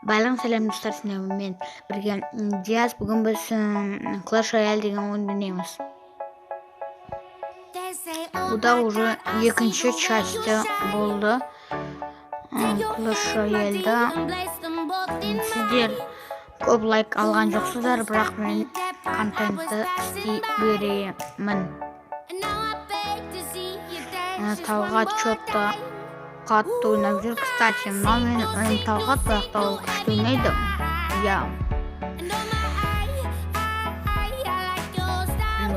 Байлығын сәлем достар, мен бірге Диас. Бүгін біз Clash Royale деген ойын ойнаймыз. Бұда уже екінші часті болды. Clash Royale'да сіздер көп лайк алған жоқсыздар, бірақ мен контентті істей беремін. Талғат чотта қатты ойнап жүр. Кстати, мен Талғат, бірақ та ол күшті ойнайды.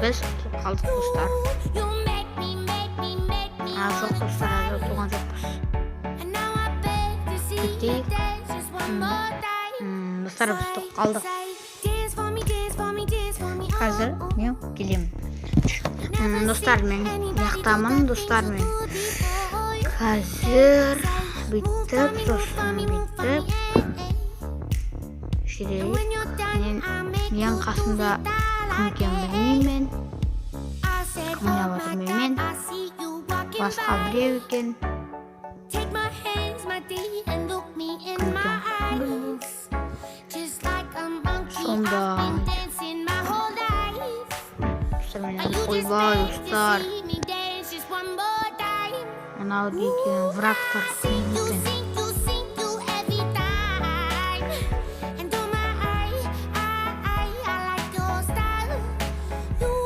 Біз қалдық достар. Жоқ достар, әлі туған жоқпыз. Кетейік. Достар, біз қалдық. Қазір мен келемін. Достар, мен яқтамын. Достар, мен қазір бүйтіп, сосын бүйтіп жүрейік. Мен қасында кім екенін білмеймін. Кім ойнап отыр менімен? Басқа біреу екен. Сонда ойбай достар, анау деген врагтар екен.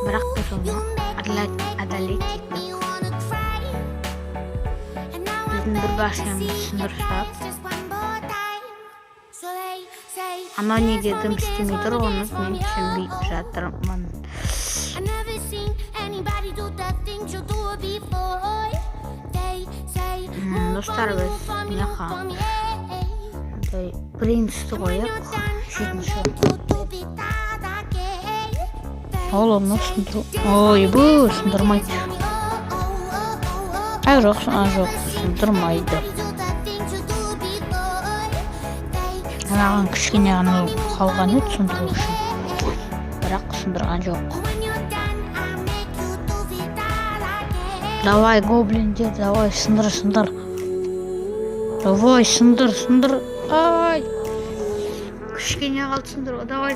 Бірақ біз оны одолеть еттік. Біздің бір басшымыз сындырсақ, анау неге дым істемей тұр, оны мен түсінбей жатырмын. Достар, біз неқа принцті қойып, жетінші ол оны сындыру. Ой, бұл сындырмайды. Жоқ, сындырмайды. Анаған кішкене ғана қалған еді сындыру үшін, бірақ сындырған жоқ. Давай, гоблиндер, давай, сындар. Давай, сындар. Ай! Кішкене қалды сындыр. Давай.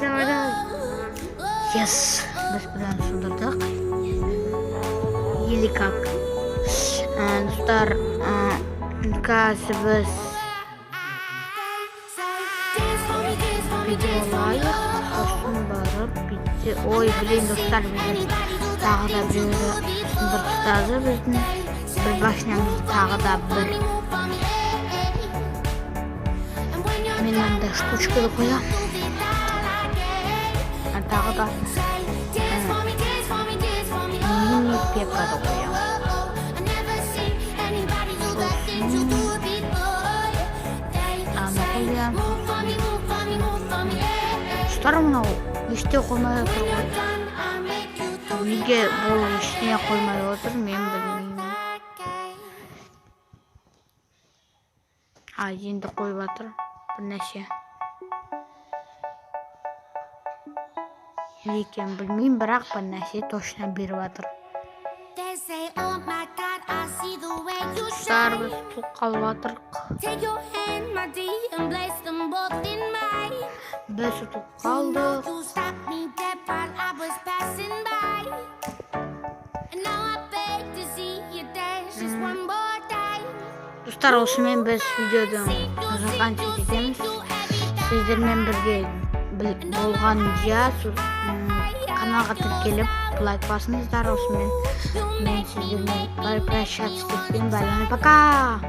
Yes! Біз бұдан сындырдық. Или как? Достар, қазір біз видеолайық, сосын барып бітті. Ой, достар, біздің тағы да біреуді сындырып тастады. Біздің бір басынамыз тағы да бір. Мен анда штучканы қоям. Тағы да мини пепканы қоям. Достар, мынау есте қоймай отыр ғой. Неге бұл ештеңе қоймай отыр, мен білмеймін. Енді қойып жатыр бір нәрсе. Екен білмеймін, бірақ бір нәрсе точно беріп жатыр. Достар, біз тұл қалып жатырық. Біз тұл қалдық. Достар, осымен біз видеодан заканчивать етеміз. Сіздермен бірге болған Диас, каналға тіркеліп лайк басыңыздар. Осымен мен сіздермен прощаться етпеймін. Пока!